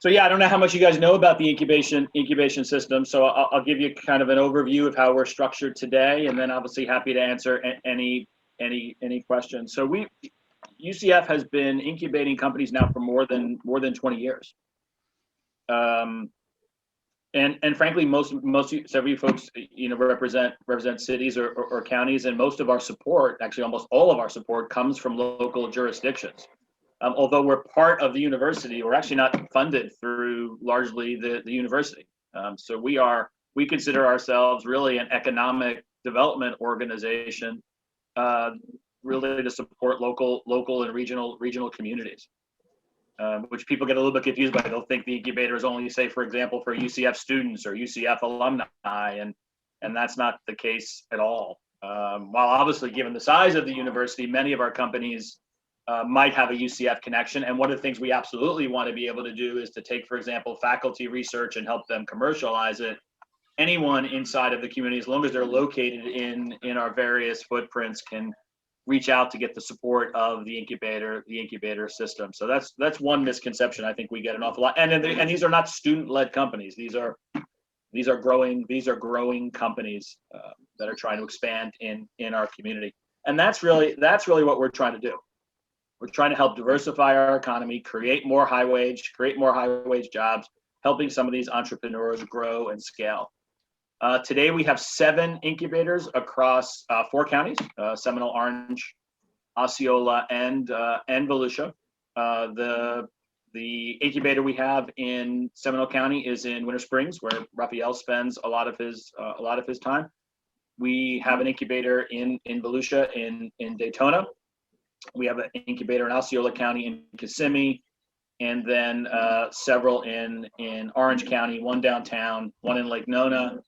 So yeah, I don't know how much you guys know about the incubation system. So I'll give you kind of an overview of how we're structured today, and then obviously happy to answer any questions. So UCF has been incubating companies now for more than 20 years. And frankly, several of you folks, represent cities or counties, and most of our support, actually almost all of our support, comes from local jurisdictions. Although we're part of the university, we're actually not funded through largely the university. So we consider ourselves really an economic development organization, really to support local and regional communities. Which people get a little bit confused by. They'll think the incubator is only, say, for example, for UCF students or UCF alumni, and that's not the case at all. While obviously, given the size of the university, many of our companies might have a UCF connection. And one of the things we absolutely want to be able to do is to take, for example, faculty research and help them commercialize it. Anyone inside of the community, as long as they're located in our various footprints, can reach out to get the support of the incubator system. So that's one misconception I think we get an awful lot. And these are not student-led companies. These are growing companies that are trying to expand in our community. And that's really what we're trying to do. We're trying to help diversify our economy, create more high wage jobs, helping some of these entrepreneurs grow and scale. Today we have 7 incubators across 4 counties: Seminole, Orange, Osceola, and Volusia. The incubator we have in Seminole County is in Winter Springs, where Raphael spends a lot of his time. We have an incubator in Volusia in Daytona. We have an incubator in Osceola County in Kissimmee, and then several in Orange County, one downtown, one in Lake Nona,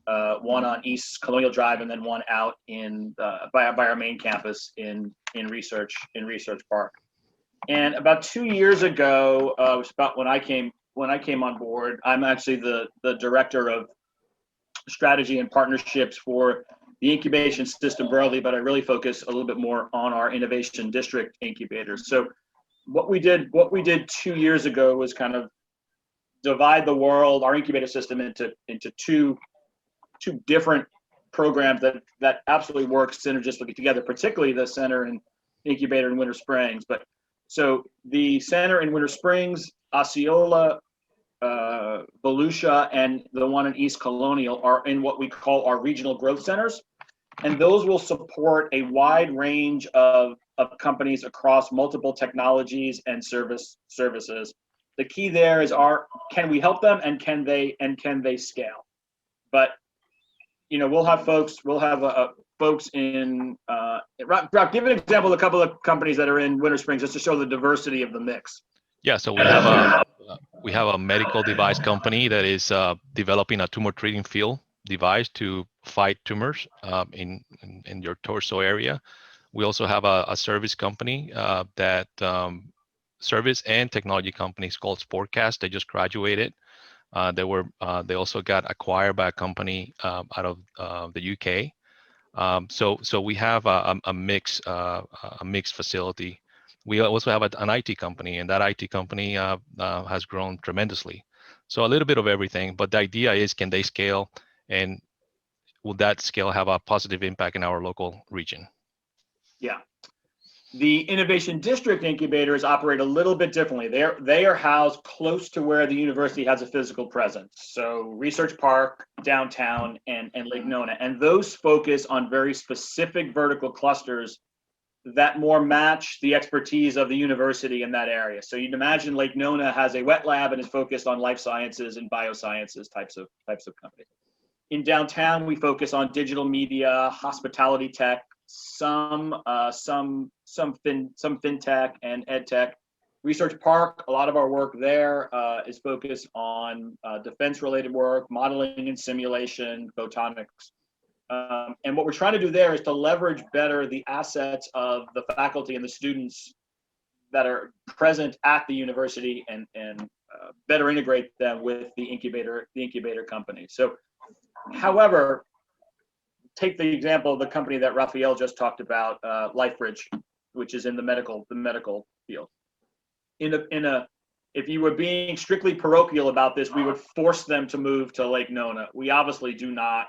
one on East Colonial Drive, and then one out by our main campus in Research Park. And about 2 years ago, was about when I came on board. I'm actually the director of strategy and partnerships for the incubation system broadly, but I really focus a little bit more on our innovation district incubators. So what we did 2 years ago was kind of divide our incubator system into two different programs that absolutely work synergistically together, particularly the center and incubator in Winter Springs. But so the center in Winter Springs, Osceola, Volusia, and the one in East Colonial are in what we call our regional growth centers. And those will support a wide range of companies across multiple technologies and services. The key there is can we help them, and can they scale? But we'll have folks in Rob, give an example of a couple of companies that are in Winter Springs just to show the diversity of the mix. Yeah, so we have a medical device company that is developing a tumor treating field device to fight tumors in your torso area. We also have a service company that service and technology companies called Sportscast. They just graduated. They also got acquired by a company out of the UK. So we have a mixed facility. We also have an IT company, and that IT company has grown tremendously. So a little bit of everything, but the idea is, can they scale, and will that scale have a positive impact in our local region? Yeah. The Innovation District incubators operate a little bit differently. They are housed close to where the university has a physical presence. So Research Park, downtown, and Lake Nona. And those focus on very specific vertical clusters that more match the expertise of the university in that area. So you'd imagine Lake Nona has a wet lab and is focused on life sciences and biosciences types of companies. In downtown, we focus on digital media, hospitality tech, some fintech and ed tech. Research Park, a lot of our work there is focused on defense-related work, modeling and simulation, photonics. And what we're trying to do there is to leverage better the assets of the faculty and the students that are present at the university, and better integrate them with the incubator company. So, however, take the example of the company that Raphael just talked about, Lifebridge, which is in the medical field. In if you were being strictly parochial about this, we would force them to move to Lake Nona. We obviously do not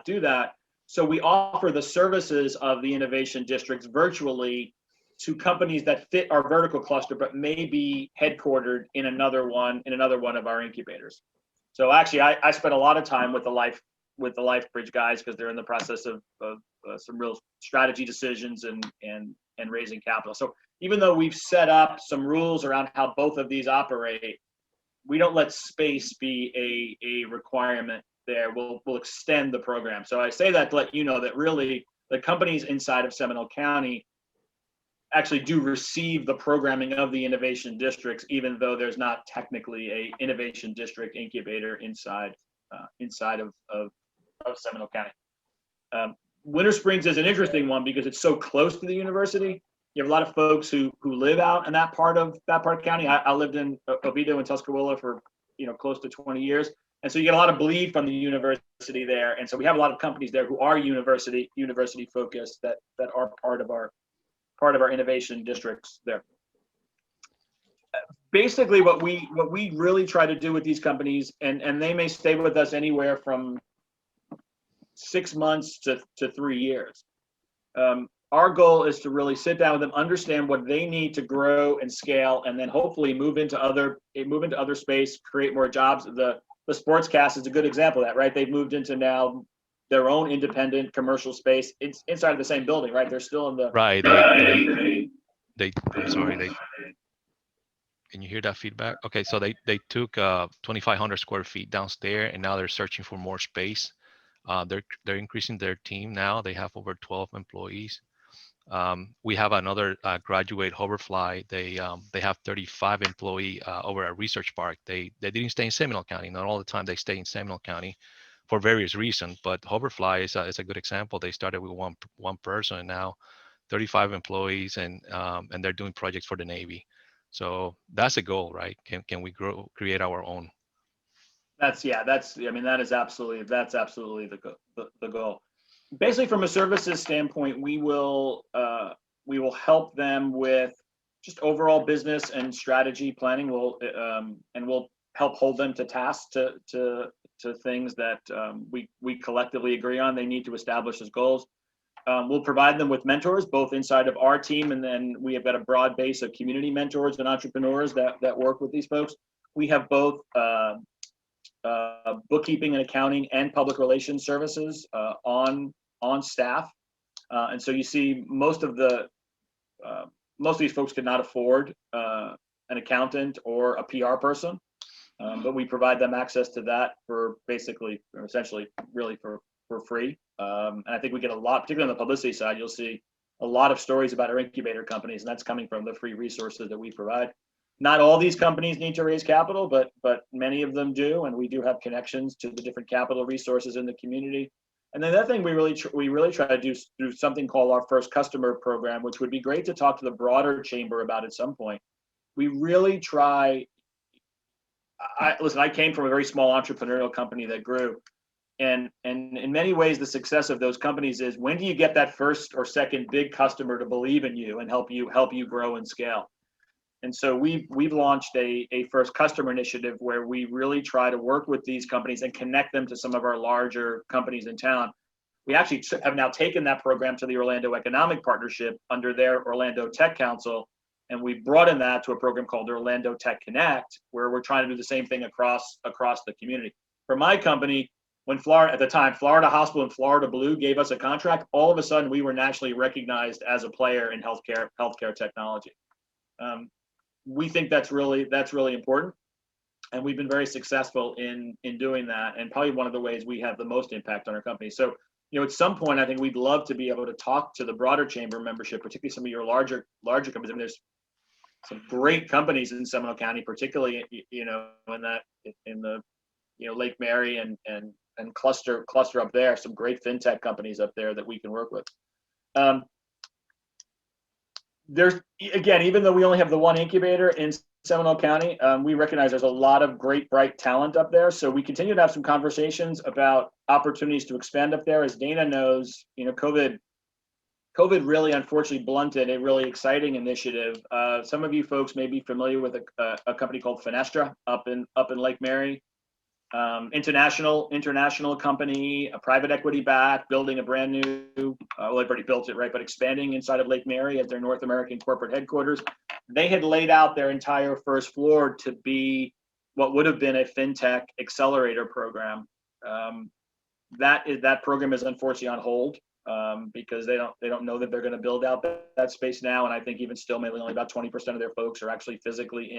do that. So we offer the services of the innovation districts virtually to companies that fit our vertical cluster, but may be headquartered in another one of our incubators. So actually, I spent a lot of time with the Lifebridge guys because they're in the process of some real strategy decisions and raising capital. So even though we've set up some rules around how both of these operate, we don't let space be a requirement there. We'll extend the program. So I say that to let you know that really the companies inside of Seminole County actually do receive the programming of the innovation districts, even though there's not technically a innovation district incubator inside of Seminole County. Winter Springs is an interesting one because it's so close to the university. You have a lot of folks who live out in that part of county. I lived in Oviedo and Tuscarora for close to 20 years, and so you get a lot of bleed from the university there. And so we have a lot of companies there who are university focused that are part of our innovation districts there. Basically, what we really try to do with these companies, and they may stay with us anywhere from 6 months to 3 years. Our goal is to really sit down with them, understand what they need to grow and scale, and then hopefully move into other space, create more jobs. The Sportscast is a good example of that, right? They've moved into now their own independent commercial space. It's inside of the same building, right? They're still in the right. I'm sorry. Can you hear that feedback? Okay, so they took 2,500 square feet downstairs, and now they're searching for more space. They're increasing their team now. They have over 12 employees. We have another graduate hoverfly. They have 35 employee over at Research Park. They didn't stay in Seminole County. Not all the time they stay in Seminole County for various reasons, but hoverfly is a good example. They started with one person, and now 35 employees, and they're doing projects for the Navy. So that's a goal, right? Can we create our own? That is absolutely the goal. Basically, from a services standpoint, we will help them with just overall business and strategy planning. We'll help hold them to tasks to things that we collectively agree on they need to establish as goals. We'll provide them with mentors, both inside of our team, and then we have got a broad base of community mentors and entrepreneurs that work with these folks. We have both bookkeeping and accounting and public relations services on staff, and so you see most of these folks could not afford an accountant or a PR person, but we provide them access to that for essentially really for free. And I think we get a lot, particularly on the publicity side, you'll see a lot of stories about our incubator companies, and that's coming from the free resources that we provide. Not all these companies need to raise capital, but many of them do, and we do have connections to the different capital resources in the community. And then the other thing we really try to do through something called our First Customer Program, which would be great to talk to the broader chamber about at some point. We really try. I came from a very small entrepreneurial company that grew, and in many ways, the success of those companies is when do you get that first or second big customer to believe in you and help you grow and scale. And so we've launched a First Customer initiative where we really try to work with these companies and connect them to some of our larger companies in town. We actually have now taken that program to the Orlando Economic Partnership under their Orlando Tech Council, and we broadened that to a program called Orlando Tech Connect, where we're trying to do the same thing across the community. For my company, when Florida Hospital and Florida Blue gave us a contract, all of a sudden we were nationally recognized as a player in healthcare technology. We think that's really important, and we've been very successful in doing that, and probably one of the ways we have the most impact on our company. So, at some point, I think we'd love to be able to talk to the broader chamber membership, particularly some of your larger companies. I mean, there's some great companies in Seminole County, particularly in the Lake Mary and cluster up there. Some great fintech companies up there that we can work with. There's, again, even though we only have the one incubator in Seminole County, we recognize there's a lot of great, bright talent up there. So we continue to have some conversations about opportunities to expand up there. As Dana knows, COVID COVID really unfortunately blunted a really exciting initiative. Some of you folks may be familiar with a company called Fenestra up in Lake Mary. International company, a private equity backed, building a brand new, well, they've already built it, right? But expanding inside of Lake Mary as their North American corporate headquarters. They had laid out their entire first floor to be what would have been a fintech accelerator program. That program is unfortunately on hold because they don't know that they're going to build out that space now. And I think even still, maybe only about 20% of their folks are actually physically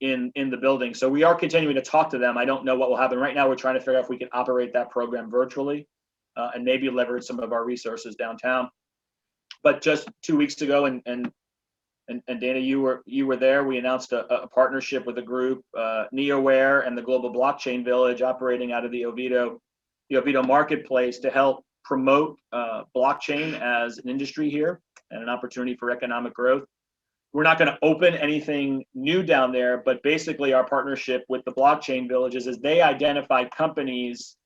in the building. So we are continuing to talk to them. I don't know what will happen right now. We're trying to figure out if we can operate that program virtually and maybe leverage some of our resources downtown. But just 2 weeks ago, and Dana, you were there. We announced a partnership with a group, NeoWare and the Global Blockchain Village, operating out of the Oviedo marketplace to help promote blockchain as an industry here and an opportunity for economic growth. We're not going to open anything new down there, but basically our partnership with the blockchain villages is they identify companies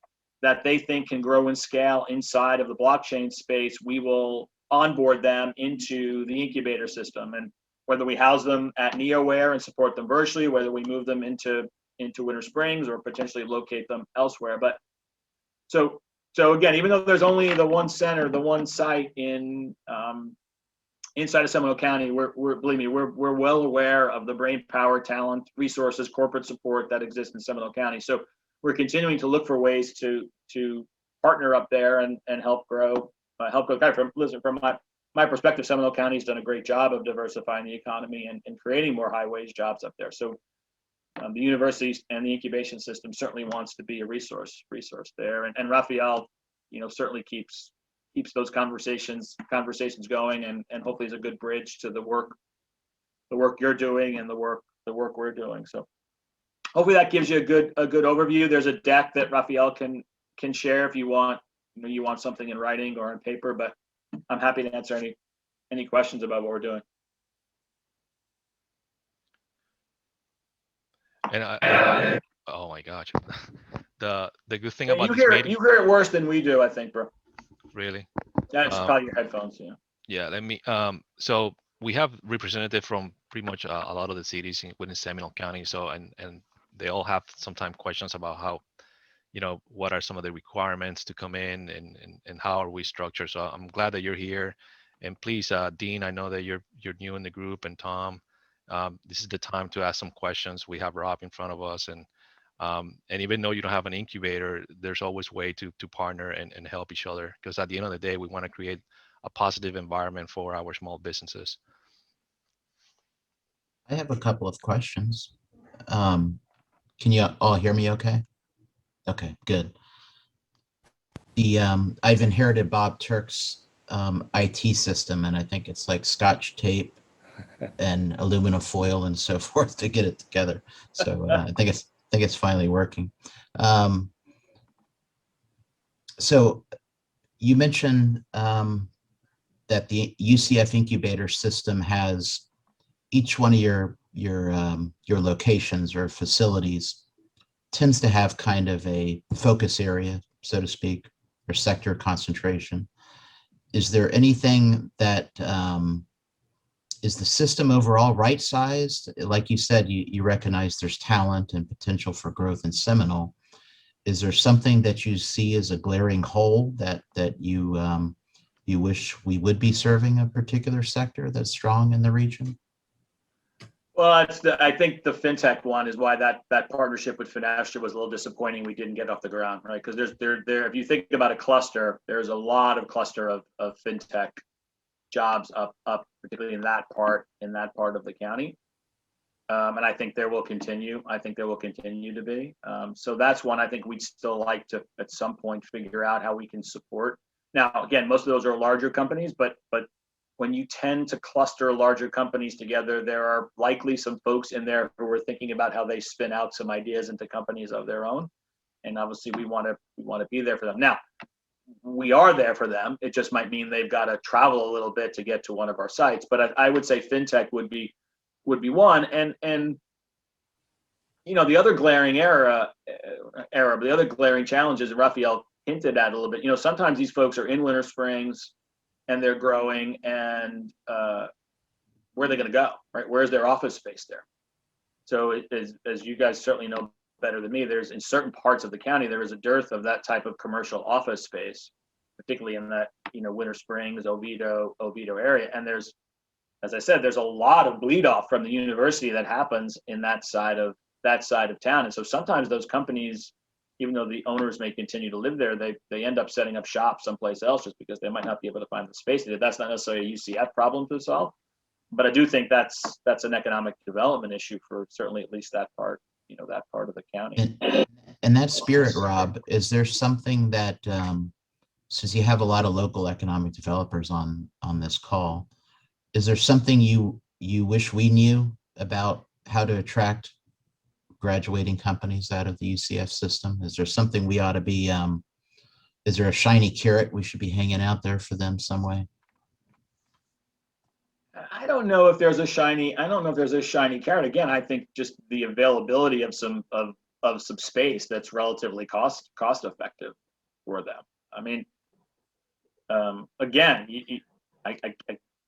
that they think can grow and scale inside of the blockchain space. We will onboard them into the incubator system, and whether we house them at NeoWare and support them virtually, whether we move them into Winter Springs or potentially locate them elsewhere. But so again, even though there's only the one center, the one site in inside of Seminole County, believe me, we're well aware of the brain power, talent, resources, corporate support that exists in Seminole County. So we're continuing to look for ways to partner up there and help grow. From my perspective, Seminole County's done a great job of diversifying the economy and creating more high wage jobs up there. So the universities and the incubation system certainly wants to be a resource there. And Raphael, certainly keeps those conversations going and hopefully is a good bridge to the work you're doing and the work we're doing. So hopefully that gives you a good overview. There's a deck that Raphael can share if you want something in writing or on paper, but I'm happy to answer any questions about what we're doing. And oh my gosh, the good thing about you hear it worse than we do, I think, bro. Really? That's probably your headphones. Yeah. Let me. So we have representative from pretty much a lot of the cities within Seminole County. So and they all have sometimes questions about how, what are some of the requirements to come in and how are we structured. So I'm glad that you're here. And please, Dean, I know that you're new in the group, and Tom, this is the time to ask some questions. We have Rob in front of us, and even though you don't have an incubator, there's always way to partner and help each other, because at the end of the day, we want to create a positive environment for our small businesses. I have a couple of questions. Can you all hear me okay? Okay, good. I've inherited Bob Turk's IT system, and I think it's like Scotch tape and aluminum foil and so forth to get it together. So I think it's finally working. So you mentioned that the UCF incubator system has each one of your locations or facilities tends to have kind of a focus area, so to speak, or sector concentration. Is there anything that is the system overall right-sized? Like you said, you recognize there's talent and potential for growth in Seminole. Is there something that you see as a glaring hole that you wish we would be serving a particular sector that's strong in the region? Well, I think the fintech one is why that partnership with Fenestra was a little disappointing. We didn't get off the ground, right? Because there if you think about a cluster, there's a lot of cluster of fintech jobs up particularly in that part of the county, and I think there will continue to be. So that's one I think we'd still like to at some point figure out how we can support. Now, again, most of those are larger companies, but when you tend to cluster larger companies together, there are likely some folks in there who are thinking about how they spin out some ideas into companies of their own, and obviously we want to be there for them. Now, we are there for them. It just might mean they've got to travel a little bit to get to one of our sites. But I would say fintech would be one, and the other glaring the other glaring challenges Raphael hinted at a little bit. Sometimes these folks are in Winter Springs and they're growing, and where are they going to go, right? Where's their office space there? So as you guys certainly know better than me, there's in certain parts of the county, there is a dearth of that type of commercial office space, particularly in that, Winter Springs, Oviedo area. And there's, as I said, there's a lot of bleed off from the university that happens in that side of town. And so sometimes those companies, even though the owners may continue to live there, they end up setting up shop someplace else just because they might not be able to find the space. That's not necessarily a UCF problem to solve, but I do think that's an economic development issue for certainly at least that part, that part of the county. And that spirit, Rob, is there something that, since you have a lot of local economic developers on this call, is there something you wish we knew about how to attract graduating companies out of the UCF system? Is there something we ought to be, is there a shiny carrot we should be hanging out there for them some way? I don't know if there's a shiny carrot. Again, I think just the availability of some space that's relatively cost effective for them. I mean, again,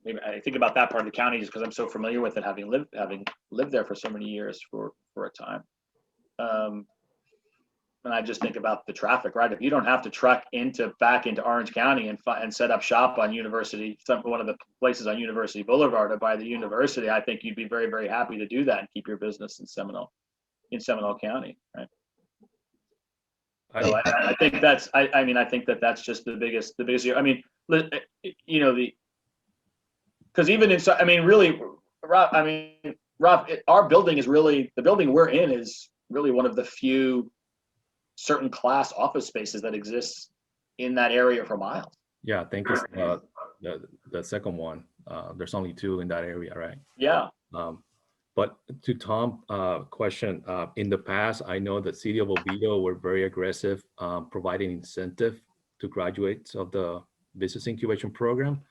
maybe I think about that part of the county just because I'm so familiar with it, having lived there for so many years for a time. And I just think about the traffic, right? If you don't have to truck back into Orange County and set up shop on one of the places on University Boulevard or by the university, I think you'd be very, very happy to do that and keep your business in Seminole County, right? So I think that's, I think that's just the biggest, I mean, because even inside, I mean, really, Rob, our building is really, the building we're in is really one of the few certain class office spaces that exists in that area for miles. Yeah, I think it's the second one. There's only two in that area, right? Yeah. But to Tom's question, in the past, I know the city of Oviedo were very aggressive providing incentive to graduates of the Business Incubation Program.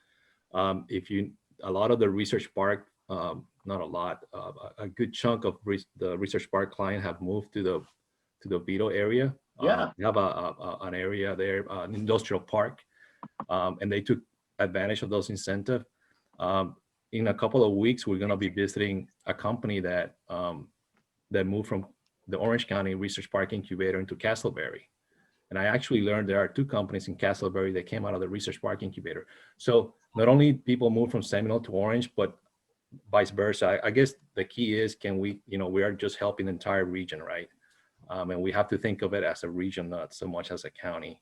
A lot of the research park, not a lot, a good chunk of the research park client have moved to the Oviedo area. Yeah. We have an area there, an industrial park, and they took advantage of those incentives. In a couple of weeks, we're going to be visiting a company that moved from the Orange County Research Park Incubator into Castleberry. And I actually learned there are two companies in Castleberry that came out of the Research Park Incubator. So not only people move from Seminole to Orange, but vice versa. I guess the key is, can we, we are just helping the entire region, right? And we have to think of it as a region, not so much as a county,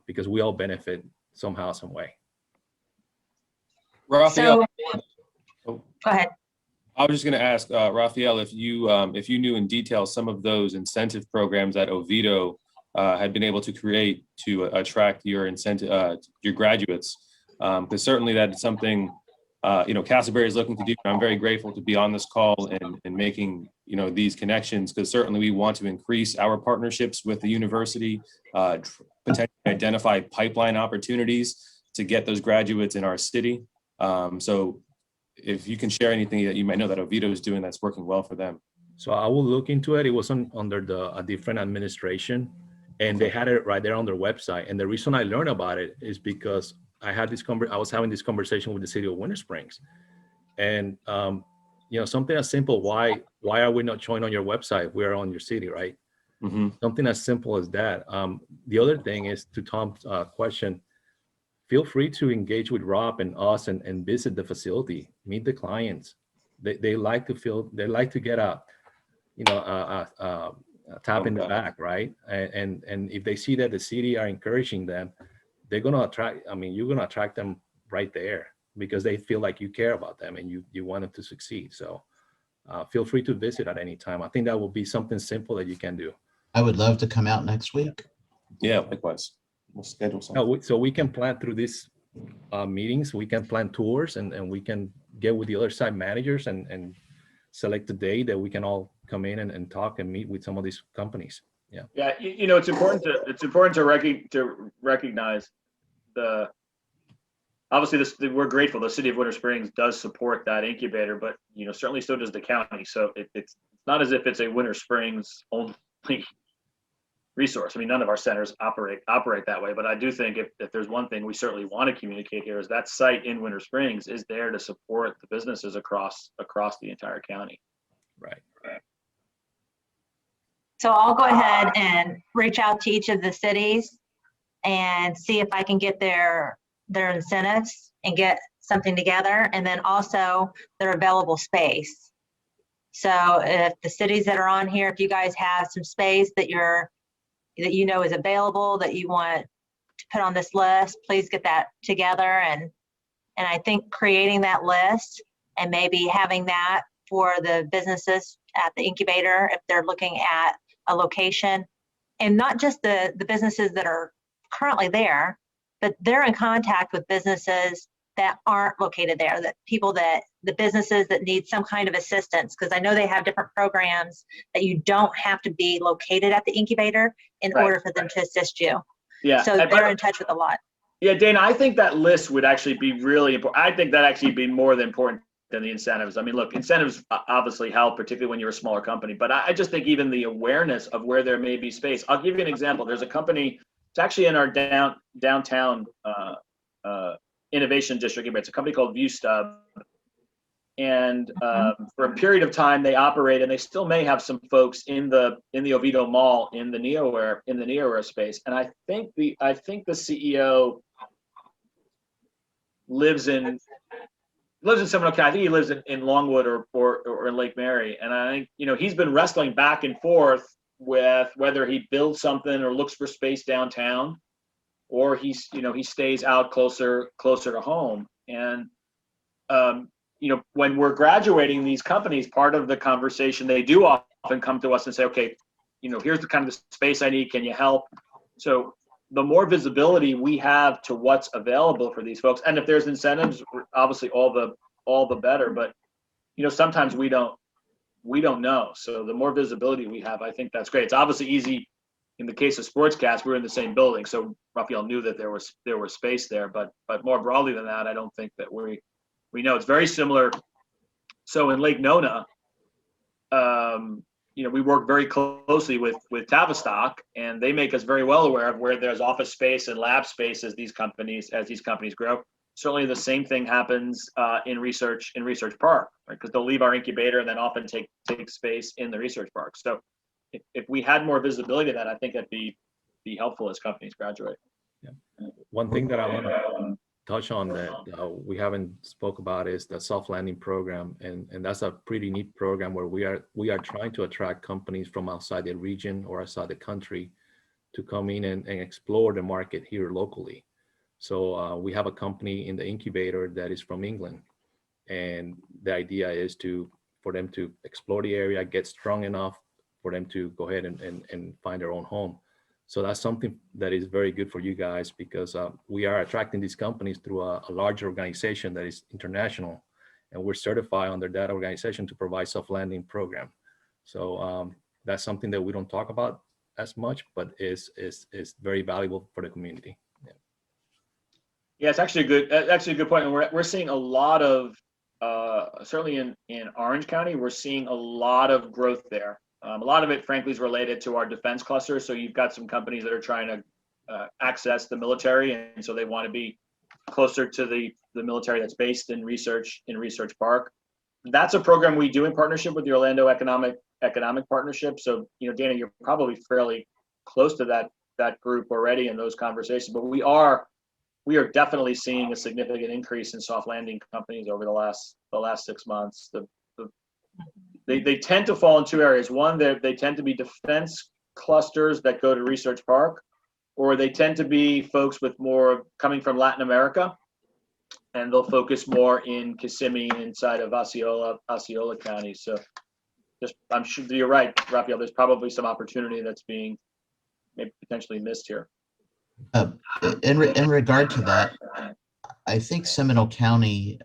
because we all benefit somehow, some way. Raphael, Go ahead. I was just going to ask Raphael if you knew in detail some of those incentive programs that Oviedo had been able to create to attract your graduates, because certainly that is something Castleberry is looking to do. I'm very grateful to be on this call and making these connections, because certainly we want to increase our partnerships with the university, potentially identify pipeline opportunities to get those graduates in our city. So if you can share anything that you might know that Oviedo is doing that's working well for them. So I will look into it. It was under a different administration, and they had it right there on their website. And the reason I learned about it is because I was having this conversation with the city of Winter Springs, and something as simple. Why are we not showing on your website? We're on your city, right? Mm-hmm. Something as simple as that. The other thing is, to Tom's question, feel free to engage with Rob and us and visit the facility, meet the clients. They like to get a tap in the back, right? And if they see that the city are encouraging them, they're going to attract, you're going to attract them right there, because they feel like you care about them and you want them to succeed. So feel free to visit at any time. I think that will be something simple that you can do. I would love to come out next week. Yeah, likewise. We'll schedule something. No, so we can plan through these meetings. We can plan tours, and we can get with the other side managers and select a day that we can all come in and talk and meet with some of these companies. Yeah. Yeah, it's important to recognize obviously we're grateful. The city of Winter Springs does support that incubator, but certainly so does the county. So it's not as if it's a Winter Springs only resource. I mean, none of our centers operate that way, but I do think if there's one thing we certainly want to communicate here is that site in Winter Springs is there to support the businesses across the entire county. Right. So I'll go ahead and reach out to each of the cities and see if I can get their incentives and get something together, and then also their available space. So if the cities that are on here, if you guys have some space that you know is available that you want to put on this list, please get that together. And I think creating that list and maybe having that for the businesses at the incubator, if they're looking at a location, and not just the businesses that are currently there, but they're in contact with businesses that aren't located there, the businesses that need some kind of assistance, because I know they have different programs that you don't have to be located at the incubator in order for them to assist you. Yeah. So they're in touch with a lot. Yeah, Dana, I think that list would actually be really important. I think that actually be more than important than the incentives. I mean, look, incentives obviously help, particularly when you're a smaller company, but I just think even the awareness of where there may be space. I'll give you an example. There's a company, it's actually in our downtown innovation district. It's a company called ViewStub. And for a period of time they operate, and they still may have some folks in the Oviedo Mall in the NeoWare space. And I think the CEO lives in Seminole County. I think he lives in Longwood or in Lake Mary. And I think, he's been wrestling back and forth with whether he builds something or looks for space downtown, or he stays out closer to home. And when we're graduating these companies, part of the conversation, they do often come to us and say, okay, here's the kind of space I need. Can you help? So the more visibility we have to what's available for these folks, and if there's incentives, obviously all the better. But sometimes we don't know. So the more visibility we have, I think that's great. It's obviously easy. In the case of Sportscast, we're in the same building, so Raphael knew that there was space there. But more broadly than that, I don't think that we know. It's very similar. So in Lake Nona, we work very closely with Tavistock, and they make us very well aware of where there's office space and lab space as these companies grow. Certainly the same thing happens in Research Park, right? Because they'll leave our incubator and then often take space in the Research Park. So if we had more visibility to that, I think that'd be helpful as companies graduate. Yeah. One thing that I want to touch on that we haven't spoke about is the soft landing program, and that's a pretty neat program where we are trying to attract companies from outside the region or outside the country to come in and explore the market here locally. So we have a company in the incubator that is from England, and the idea is for them to explore the area, get strong enough for them to go ahead and find their own home. So that's something that is very good for you guys, because we are attracting these companies through a larger organization that is international, and we're certified under that organization to provide soft landing program. So that's something that we don't talk about as much, but is very valuable for the community. Yeah, it's actually a good point. And we're seeing a lot of certainly in Orange County, we're seeing a lot of growth there. A lot of it, frankly, is related to our defense cluster. So you've got some companies that are trying to access the military, and so they want to be closer to the military that's based in Research Park. That's a program we do in partnership with the Orlando Economic Partnership. So Dana, you're probably fairly close to that group already in those conversations. But we are definitely seeing a significant increase in soft landing companies over the last 6 months. They tend to fall in two areas. One, they tend to be defense clusters that go to Research Park, or they tend to be folks with more coming from Latin America, and they'll focus more in Kissimmee inside of Osceola County. So I'm sure you're right, Raphael, there's probably some opportunity that's being maybe potentially missed here. In regard to that, I think Seminole County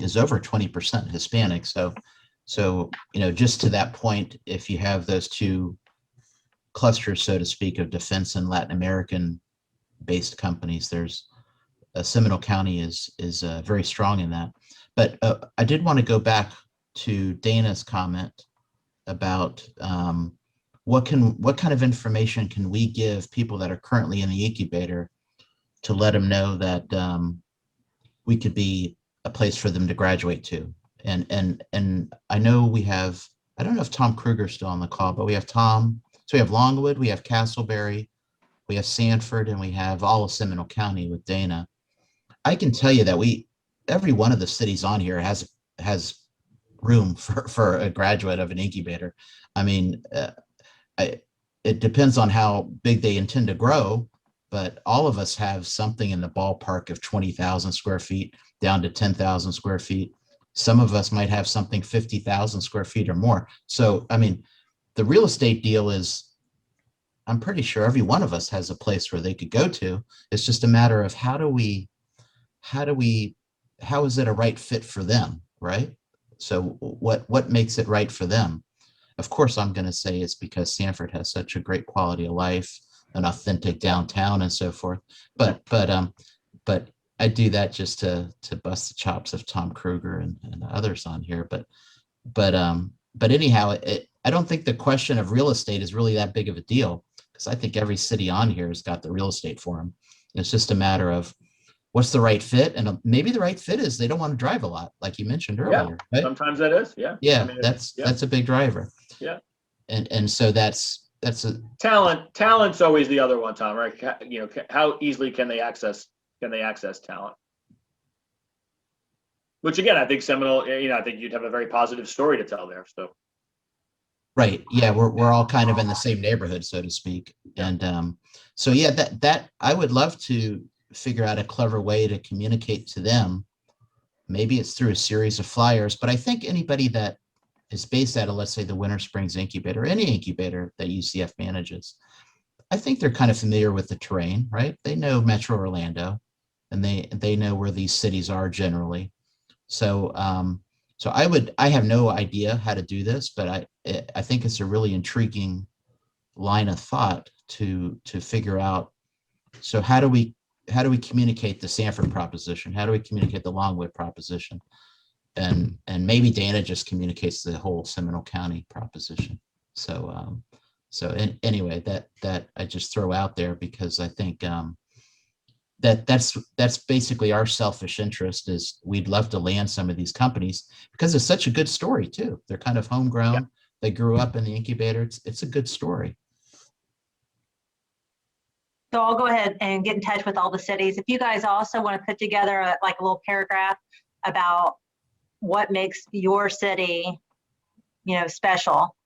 is over 20% Hispanic. So, just to that point, if you have those two clusters, so to speak, of defense and Latin American based companies, there's Seminole County is very strong in that. But I did want to go back to Dana's comment about what kind of information can we give people that are currently in the incubator to let them know that we could be a place for them to graduate to? And I know we have, I don't know if Tom Kruger's still on the call, but we have Tom. So we have Longwood, we have Castleberry, we have Sanford, and we have all of Seminole County with Dana. I can tell you that every one of the cities on here has room for a graduate of an incubator. I mean, it depends on how big they intend to grow, but all of us have something in the ballpark of 20,000 square feet down to 10,000 square feet. Some of us might have something 50,000 square feet or more. So, I mean, the real estate deal is, I'm pretty sure every one of us has a place where they could go to. It's just a matter of how is it a right fit for them, right? So what makes it right for them? Of course, I'm going to say it's because Sanford has such a great quality of life, an authentic downtown and so forth. But I do that just to bust the chops of Tom Kruger and others on here. But anyhow, I don't think the question of real estate is really that big of a deal, because I think every city on here has got the real estate for them. It's just a matter of what's the right fit, and maybe the right fit is they don't want to drive a lot, like you mentioned earlier. Yeah, right? sometimes that is. Yeah. Yeah, I mean, that's a big driver. Yeah. And so that's a talent's always the other one, Tom, right? How easily can they access talent? Which again, I think Seminole, I think you'd have a very positive story to tell there. So. Right. Yeah, we're all kind of in the same neighborhood, so to speak. And so yeah, that I would love to figure out a clever way to communicate to them. Maybe it's through a series of flyers, but I think anybody that is based out of, let's say, the Winter Springs Incubator, any incubator that UCF manages, I think they're kind of familiar with the terrain, right? They know Metro Orlando, and they know where these cities are generally. So I have no idea how to do this, but I think it's a really intriguing line of thought to figure out. So how do we communicate the Sanford proposition? How do we communicate the Longwood proposition? And maybe Dana just communicates the whole Seminole County proposition. So anyway, that I just throw out there because I think that's basically our selfish interest. Is we'd love to land some of these companies because it's such a good story too. They're kind of homegrown. Yeah. They grew up in the incubator. It's a good story. So I'll go ahead and get in touch with all the cities. If you guys also want to put together a little paragraph about what makes your city, special,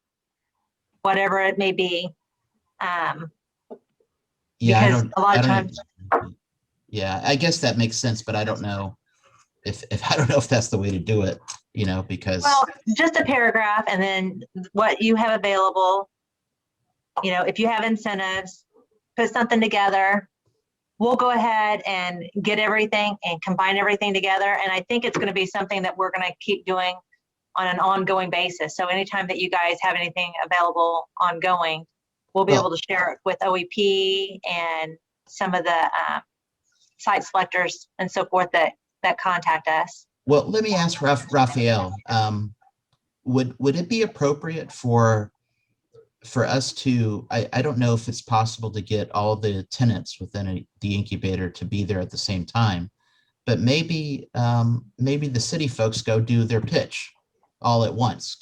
whatever it may be. Because a lot of times. Yeah, I guess that makes sense, but I don't know if I don't know if that's the way to do it, because. Well, just a paragraph, and then what you have available. If you have incentives, put something together. We'll go ahead and get everything and combine everything together. And I think it's going to be something that we're going to keep doing on an ongoing basis. So anytime that you guys have anything available ongoing, we'll be able to share it with OEP and some of the site selectors and so forth that contact us. Well, let me ask Raphael, would it be appropriate for us to, I don't know if it's possible to get all the tenants within the incubator to be there at the same time, but maybe the city folks go do their pitch all at once.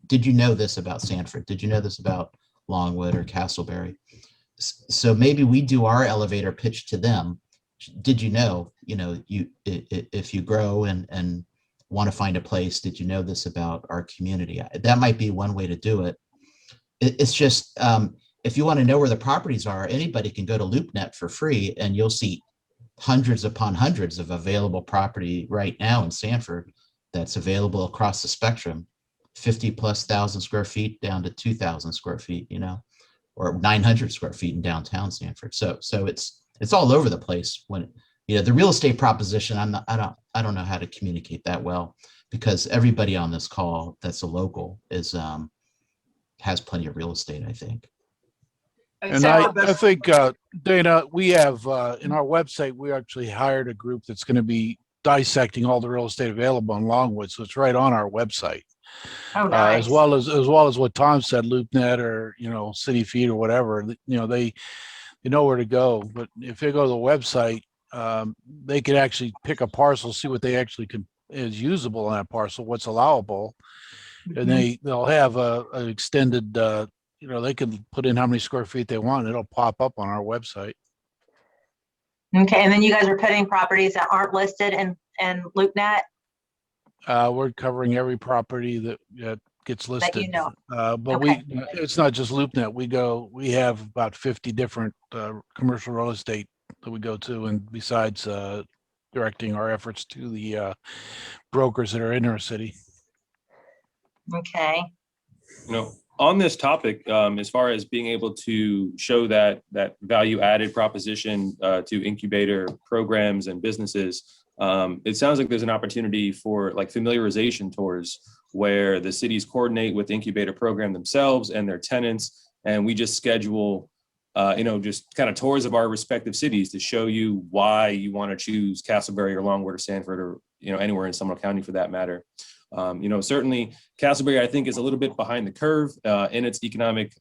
Did you know this about Sanford? Did you know this about Longwood or Castleberry? So maybe we do our elevator pitch to them. Did you know, if you grow and want to find a place, did you know this about our community? That might be one way to do it. It's just, if you want to know where the properties are, anybody can go to LoopNet for free, and you'll see hundreds upon hundreds of available property right now in Sanford that's available across the spectrum, 50,000+ square feet down to 2,000 square feet, or 900 square feet in downtown Sanford. So it's all over the place. When the real estate proposition, I don't know how to communicate that well, because everybody on this call that's a local has plenty of real estate, I think. And I think, Dana, we have in our website, we actually hired a group that's going to be dissecting all the real estate available in Longwood. So it's right on our website. Oh, nice. as well as what Tom said, LoopNet or City Feed or whatever. They know where to go. But if they go to the website, they could actually pick a parcel, see what they actually is usable on that parcel, what's allowable, and they'll have an extended. They can put in how many square feet they want. It'll pop up on our website. Okay, and then you guys are putting properties that aren't listed in LoopNet? We're covering every property that gets listed. That you know. But Okay. it's not just LoopNet. We have about 50 different commercial real estate that we go to, and besides directing our efforts to the brokers that are in our city. Okay. On this topic, as far as being able to show that value added proposition to incubator programs and businesses, it sounds like there's an opportunity for like familiarization tours where the cities coordinate with the incubator program themselves and their tenants, and we just schedule just kind of tours of our respective cities to show you why you want to choose Castleberry or Longwood or Sanford or anywhere in Seminole County for that matter. Certainly Castleberry, I think, is a little bit behind the curve in its economic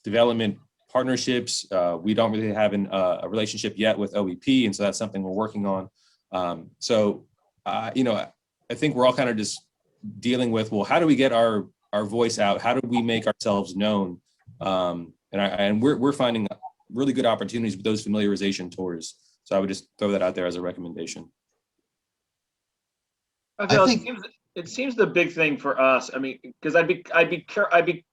development partnerships. We don't really have a relationship yet with OEP, and so that's something we're working on. I think we're all kind of just dealing with, well, how do we get our voice out? How do we make ourselves known? And we're finding really good opportunities with those familiarization tours. So I would just throw that out there as a recommendation. It seems the big thing for us. I mean, because I'd be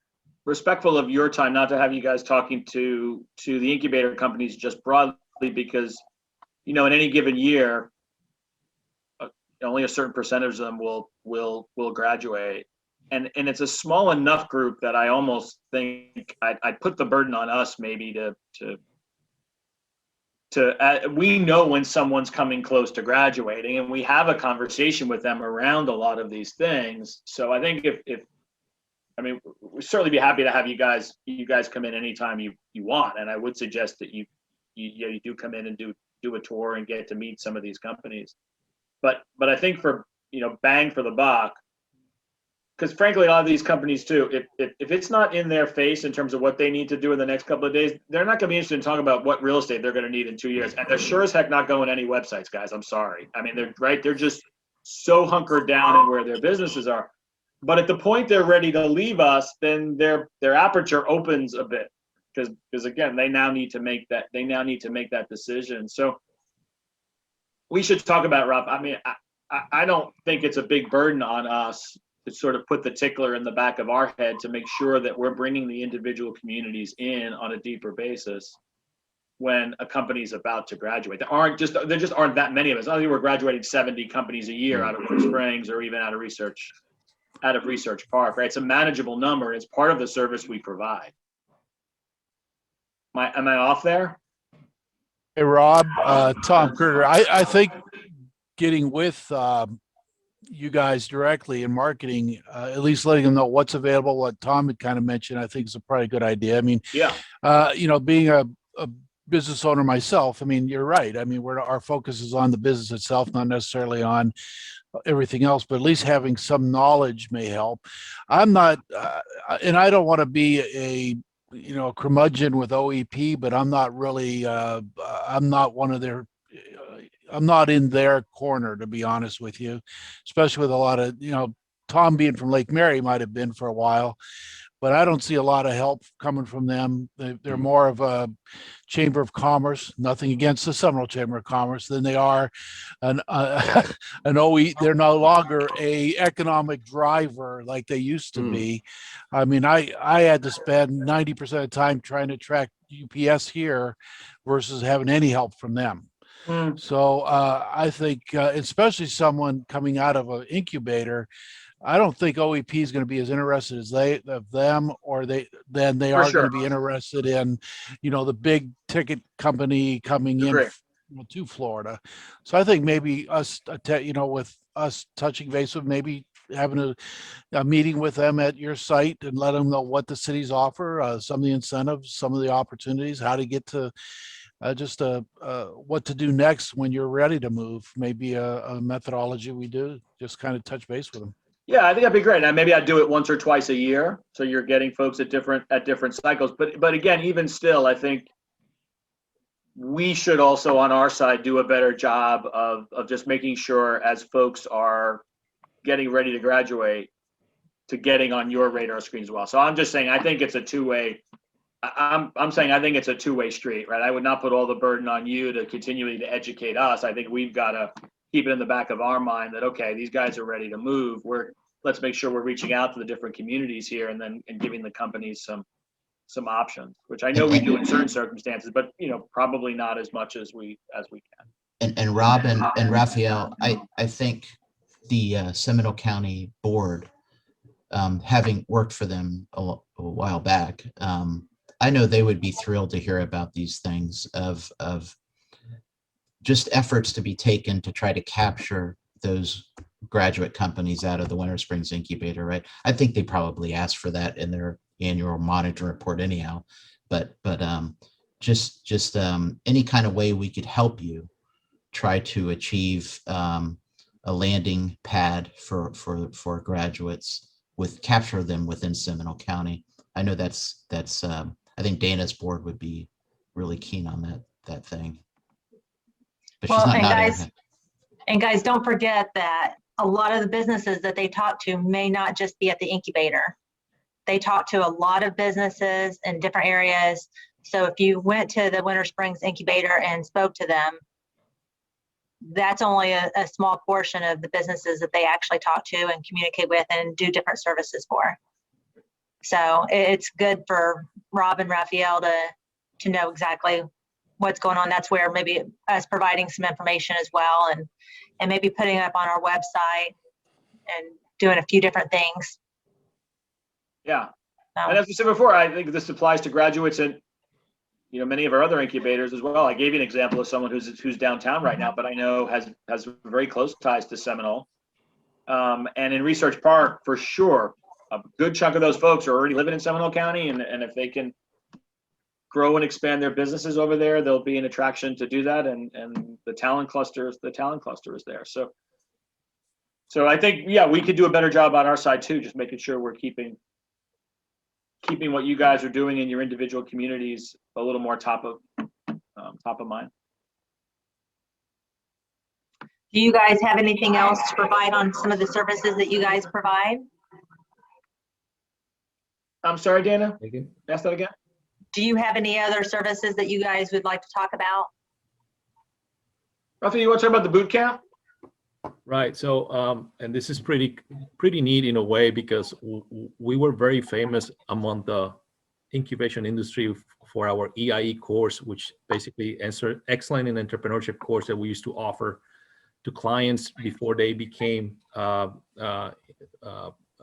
respectful of your time, not to have you guys talking to the incubator companies just broadly, because in any given year, only a certain percentage of them will graduate, and it's a small enough group that I almost think I'd put the burden on us maybe to we know when someone's coming close to graduating, and we have a conversation with them around a lot of these things. So I think we'd certainly be happy to have you guys come in anytime you want, and I would suggest that you do come in and do a tour and get to meet some of these companies. But I think for bang for the buck, because frankly, a lot of these companies too, if it's not in their face in terms of what they need to do in the next couple of days, they're not going to be interested in talking about what real estate they're going to need in 2 years. And they're sure as heck not going any websites, guys. I'm sorry. I mean, they're just so hunkered down in where their businesses are. But at the point they're ready to leave us, then their aperture opens a bit, because again, they now need to make that decision. So we should talk about it, Rob. I mean, I don't think it's a big burden on us to sort of put the tickler in the back of our head to make sure that we're bringing the individual communities in on a deeper basis when a company is about to graduate. There just aren't that many of us. I think we're graduating 70 companies a year out of Winter Springs or even out of Research Park, right? It's a manageable number. It's part of the service we provide. Am I off there? Hey, Rob, Tom Kruger, I think getting with you guys directly in marketing, at least letting them know what's available, what Tom had kind of mentioned, I think is probably a good idea. I mean, being a business owner myself, I mean, you're right. I mean, our focus is on the business itself, not necessarily on everything else, but at least having some knowledge may help. I'm not, and I don't want to be a curmudgeon with OEP, but I'm not really, I'm not in their corner, to be honest with you, especially with a lot of, Tom being from Lake Mary might have been for a while, but I don't see a lot of help coming from them. They're more of a chamber of commerce, nothing against the Seminole Chamber of Commerce, than they are an OE. They're no longer a economic driver like they used to be. I mean, I had to spend 90% of the time trying to track UPS here versus having any help from them. So I think, especially someone coming out of an incubator, I don't think OEP is going to be as interested as they are going to be interested in, the big ticket company coming in to Florida. So I think maybe us, with us touching base with maybe having a meeting with them at your site and let them know what the cities offer, some of the incentives, some of the opportunities, how to get to what to do next when you're ready to move. Maybe a methodology we do, just kind of touch base with them. Yeah, I think that'd be great. And maybe I'd do it once or twice a year, so you're getting folks at different cycles. But again, even still, I think we should also on our side do a better job of just making sure as folks are getting ready to graduate, to getting on your radar screen as well. So I'm just saying, I think it's a two-way. I'm saying I think it's a two-way street, right? I would not put all the burden on you to continually to educate us. I think we've got to keep it in the back of our mind that, okay, these guys are ready to move. Let's make sure we're reaching out to the different communities here and giving the companies some options, which I know we do in certain circumstances, but probably not as much as we can. And Rob and Raphael, I think the Seminole County Board, having worked for them a while back, I know they would be thrilled to hear about these things of just efforts to be taken to try to capture those graduate companies out of the Winter Springs Incubator, right? I think they probably asked for that in their annual monitor report anyhow, but just any kind of way we could help you try to achieve a landing pad for graduates, capture them within Seminole County. I know that's I think Dana's board would be really keen on that thing. But well, she's not nodding her guys, head. And guys, don't forget that a lot of the businesses that they talk to may not just be at the incubator. They talk to a lot of businesses in different areas. So if you went to the Winter Springs Incubator and spoke to them, that's only a small portion of the businesses that they actually talk to and communicate with and do different services for. So it's good for Rob and Raphael to know exactly what's going on. That's where maybe us providing some information as well, and maybe putting it up on our website and doing a few different things. Yeah. And as we said before, I think this applies to graduates and many of our other incubators as well. I gave you an example of someone who's downtown right now, but I know has very close ties to Seminole. And in Research Park, for sure, a good chunk of those folks are already living in Seminole County, and if they can grow and expand their businesses over there, there'll be an attraction to do that, and the talent cluster is there. So I think, yeah, we could do a better job on our side too, just making sure we're keeping what you guys are doing in your individual communities a little more top of mind. Do you guys have anything else to provide on some of the services that you guys provide? I'm sorry, Dana. Again? Ask that again. Do you have any other services that you guys would like to talk about? Rafi, you want to talk about the boot camp? Right. So, and this is pretty neat in a way, because we were very famous among the incubation industry for our EIE course, which basically excellent in entrepreneurship course that we used to offer to clients before they became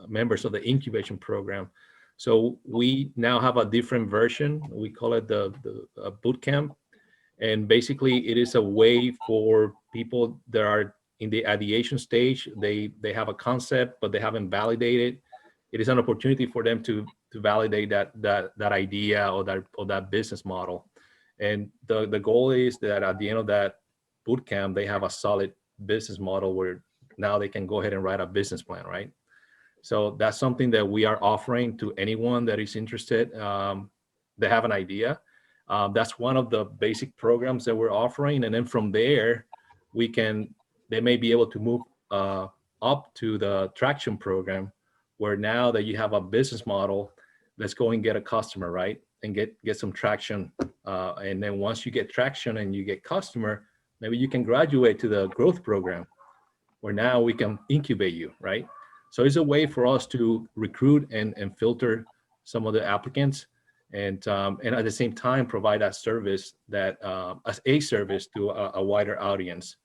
members of the incubation program. So we now have a different version. We call it the boot camp, and basically it is a way for people that are in the ideation stage. They have a concept, but they haven't validated. It is an opportunity for them to validate that idea or that business model. And the goal is that at the end of that boot camp, they have a solid business model where now they can go ahead and write a business plan, right? So that's something that we are offering to anyone that is interested. They have an idea. That's one of the basic programs that we're offering. And then from there, they may be able to move up to the traction program, where now that you have a business model, let's go and get a customer, right? And get some traction. And then once you get traction and you get customer, maybe you can graduate to the growth program, where now we can incubate you, right? So it's a way for us to recruit and filter some of the applicants, and at the same time provide that service as a service to a wider audience.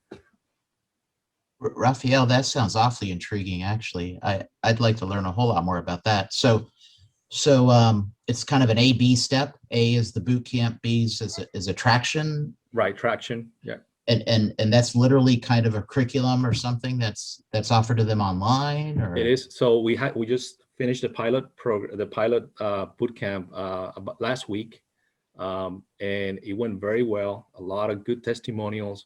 Raphael, that sounds awfully intriguing. Actually, I'd like to learn a whole lot more about that. So it's kind of an A-B step. A is the boot camp. B is a traction. Right, traction. Yeah. And that's literally kind of a curriculum or something that's offered to them online, or? It is. So we just finished the pilot program, the pilot boot camp last week, and it went very well. A lot of good testimonials,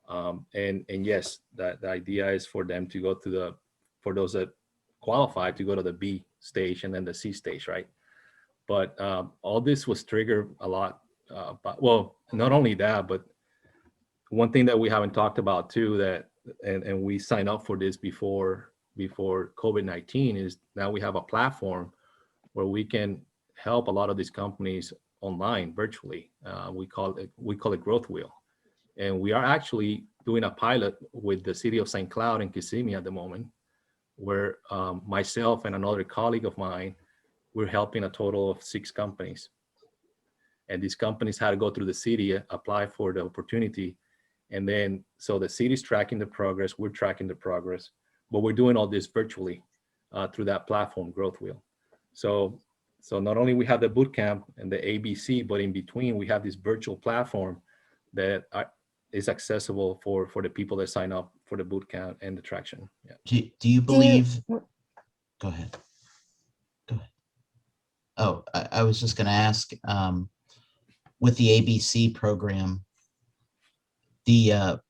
and yes, the idea is for them to go for those that qualified to go to the B stage and then the C stage, right? But all this was triggered a lot. But, well, not only that, but one thing that we haven't talked about too, that and we signed up for this before COVID-19, is now we have a platform where we can help a lot of these companies online virtually. We call it Growth Wheel, and we are actually doing a pilot with the city of St. Cloud and Kissimmee at the moment, where myself and another colleague of mine, we're helping a total of 6 companies. And these companies had to go through the city, apply for the opportunity. And then, so the city's tracking the progress, we're tracking the progress, but we're doing all this virtually through that platform, Growth Wheel. So not only we have the bootcamp and the ABC, but in between we have this virtual platform that is accessible for the people that sign up for the bootcamp and the traction. Yeah. Do you believe? Go ahead. Oh, I was just going to ask, with the ABC program, do you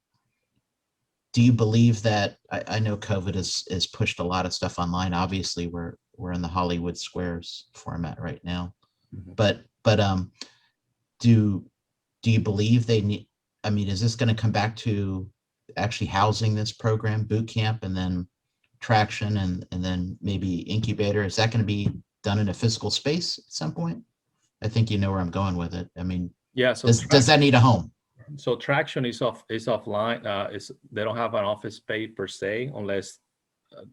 believe that, I know COVID has pushed a lot of stuff online. Obviously, we're in the Hollywood Squares format right now, Mm-hmm. but do you believe they need? I mean, is this going to come back to actually housing this program, boot camp, and then traction, and then maybe incubator? Is that going to be done in a physical space at some point? I think you know where I'm going with it. I mean, Yeah. So does that need a home? So traction is offline. They don't have an office space per se, unless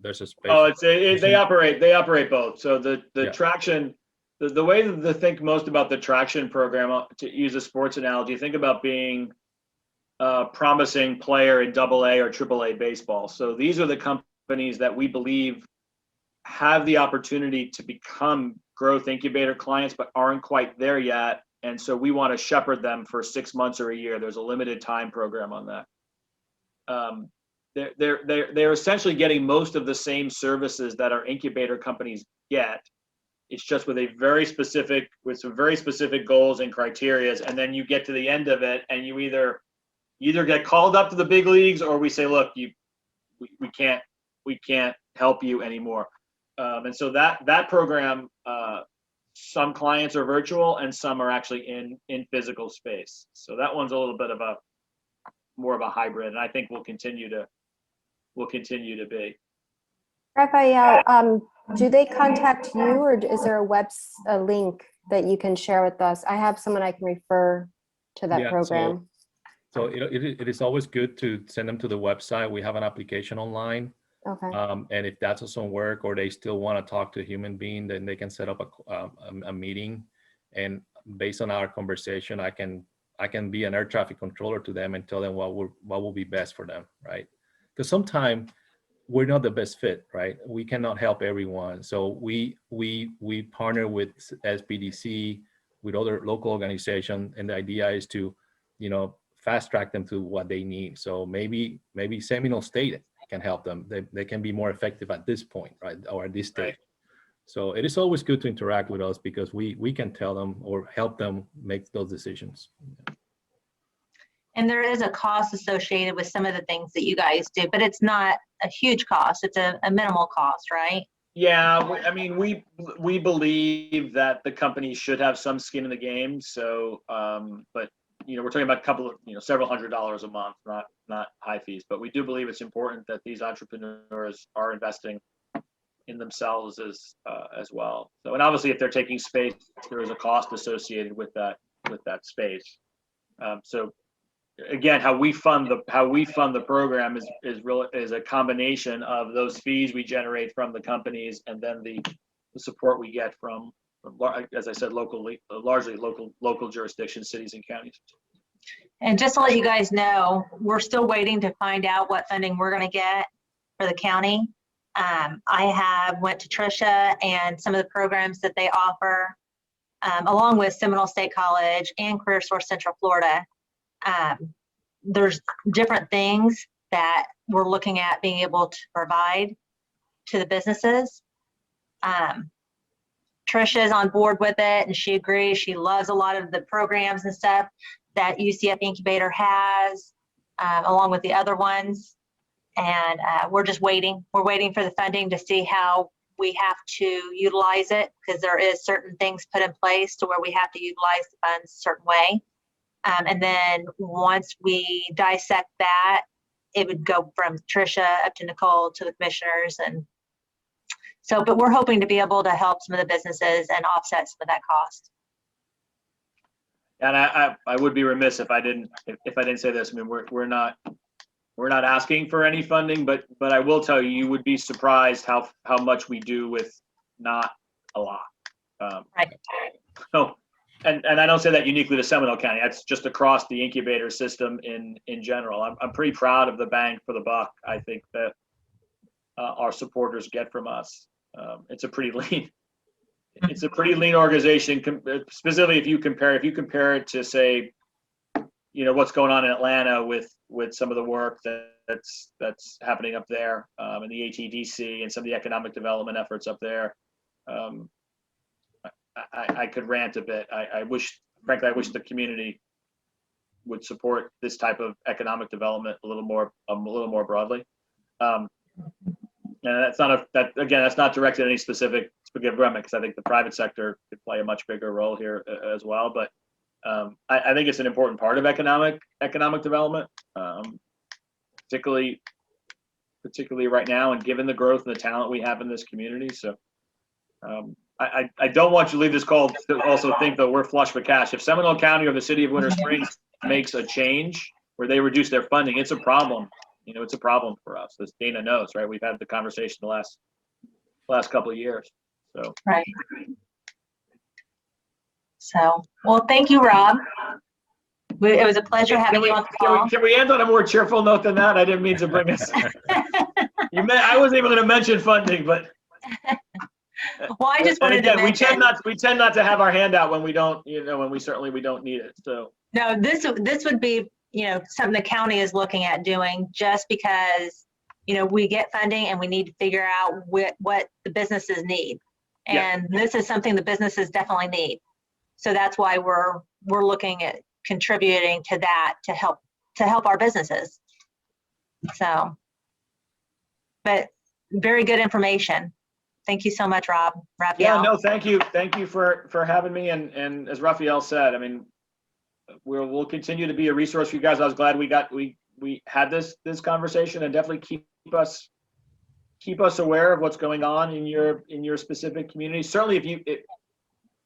there's a space. Oh, they operate both. So the Yeah. traction, the way to think most about the traction program, to use a sports analogy, think about being a promising player in AA or AAA baseball. So these are the companies that we believe have the opportunity to become growth incubator clients, but aren't quite there yet. And so we want to shepherd them for 6 months or a year. There's a limited time program on that. They're essentially getting most of the same services that our incubator companies get. It's just with some very specific goals and criterias. And then you get to the end of it, and you either get called up to the big leagues, or we say, look, we can't help you anymore. And so that program, some clients are virtual and some are actually in physical space. So that one's a little bit of more of a hybrid, and I think will continue to be. Raphael, do they contact you, or is there a link that you can share with us? I have someone I can refer to that program. So it is always good to send them to the website. We have an application online. Okay. And if that doesn't work, or they still want to talk to a human being, then they can set up a meeting. And based on our conversation, I can be an air traffic controller to them and tell them what will be best for them, right? Because sometimes we're not the best fit, right? We cannot help everyone. So we partner with SBDC, with other local organizations, and the idea is to, fast track them to what they need. So maybe Seminole State can help them. They can be more effective at this point, right? Or at this stage. Right. So it is always good to interact with us, because we can tell them or help them make those decisions. And there is a cost associated with some of the things that you guys do, but it's not a huge cost. It's a minimal cost, right? Yeah, I mean, we believe that the company should have some skin in the game. So, but we're talking about a couple of, several $100s a month, not high fees. But we do believe it's important that these entrepreneurs are investing in themselves as well. So, and obviously, if they're taking space, there is a cost associated with that space. So, again, how we fund the program is a combination of those fees we generate from the companies, and then the support we get from, as I said, largely local jurisdictions, cities and counties. And just to let you guys know, we're still waiting to find out what funding we're going to get for the county. I went to Tricia and some of the programs that they offer, along with Seminole State College and Career Source Central Florida. There's different things that we're looking at being able to provide to the businesses. Tricia is on board with it, and she agrees. She loves a lot of the programs and stuff that UCF Incubator has, along with the other ones. And we're just waiting. We're waiting for the funding to see how we have to utilize it, because there is certain things put in place to where we have to utilize the funds a certain way. And then once we dissect that, it would go from Tricia up to Nicole to the commissioners. And so, but we're hoping to be able to help some of the businesses and offset some of that cost. And I would be remiss if I didn't say this. I mean, we're not asking for any funding, but I will tell you, you would be surprised how much we do with not a lot. Right. So, and I don't say that uniquely to Seminole County. That's just across the incubator system in general. I'm pretty proud of the bang for the buck, I think, that our supporters get from us. It's a pretty lean organization. Specifically, if you compare it to, say, what's going on in Atlanta with some of the work that's happening up there, in the ATDC and some of the economic development efforts up there. I could rant a bit. Frankly, I wish the community would support this type of economic development a little more broadly. And that's not directed at any specific government, because I think the private sector could play a much bigger role here as well. But I think it's an important part of economic development, particularly right now, and given the growth and the talent we have in this community. So I don't want you to leave this call to also think that we're flush with cash. If Seminole County or the city of Winter Springs makes a change where they reduce their funding, it's a problem. It's a problem for us. As Dana knows, right? We've had the conversation the last couple of years. So right. So, well, thank you, Rob. It was a pleasure having you on the call. Can we end on a more cheerful note than that? I didn't mean to bring us. I wasn't even going to mention funding, but. Well, I just wanted to mention. We tend not to have our hand out when we don't, when we don't need it. So. No, this would be, something the county is looking at doing, just because, we get funding and we need to figure out what the businesses need. And This is something the businesses definitely need. So that's why we're looking at contributing to that to help our businesses. So, but very good information. Thank you so much, Raphael. Yeah, no, thank you. Thank you for having me. And as Raphael said, I mean, we'll continue to be a resource for you guys. I was glad we had this conversation, and definitely keep us aware of what's going on in your specific community. Certainly,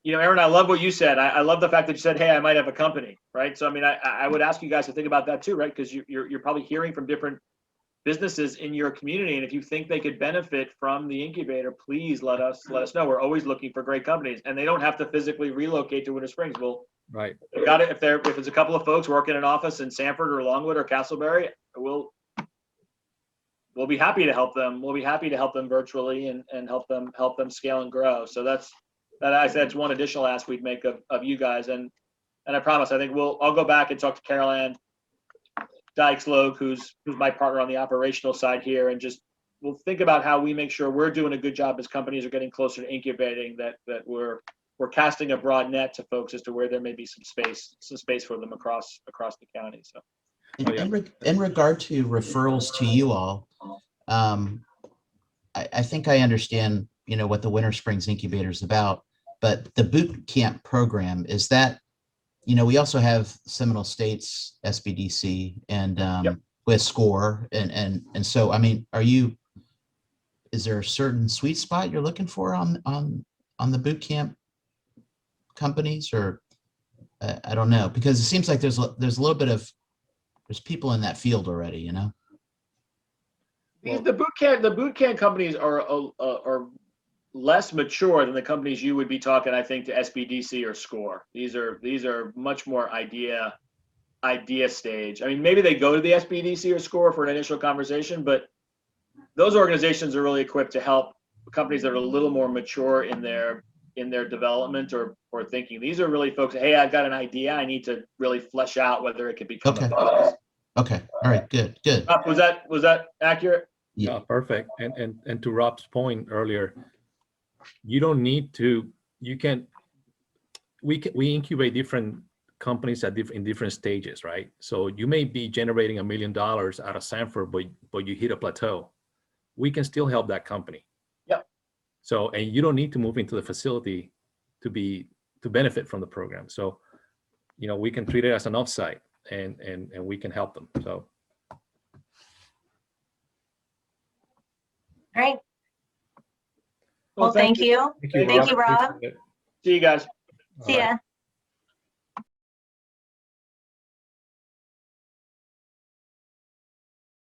Aaron, I love what you said. I love the fact that you said, hey, I might have a company, right? So, I mean, I would ask you guys to think about that too, right? Because you're probably hearing from different businesses in your community, and if you think they could benefit from the incubator, please let us know. We're always looking for great companies, and they don't have to physically relocate to Winter Springs. Right. Got it. If it's a couple of folks working in an office in Sanford or Longwood or Castleberry, we'll be happy to help them. We'll be happy to help them virtually and help them scale and grow. So that's one additional ask we'd make of you guys, and I promise I think I'll go back and talk to Carol Ann Dykes-Logue, who's my partner on the operational side here, and just we'll think about how we make sure we're doing a good job as companies are getting closer to incubating, that we're casting a broad net to folks as to where there may be some space for them across the county. So in regard to referrals to you all, I think I understand what the Winter Springs Incubator is about, but the boot camp program, is that, we also have Seminole State's SBDC and with SCORE, and so, I mean, is there a certain sweet spot you're looking for on the boot camp companies, or I don't know, because it seems like there's a little bit of, there's people in that field already, The boot camp companies are less mature than the companies you would be talking, I think, to SBDC or SCORE. These are much more idea stage. I mean, maybe they go to the SBDC or SCORE for an initial conversation, but those organizations are really equipped to help companies that are a little more mature in their development or thinking. These are really folks, hey, I've got an idea, I need to really flesh out whether it could become a business. Okay. All right. Good. Was that accurate? Yeah, perfect. And to Rob's point earlier, you don't need to. We incubate different companies in different stages, right? So you may be generating $1 million out of Sanford, but you hit a plateau. We can still help that company. Yep. So, and you don't need to move into the facility to benefit from the program. So, we can treat it as an offsite, and we can help them. So. Great. Well, thank you. Thank you, Rob. See you guys. See ya.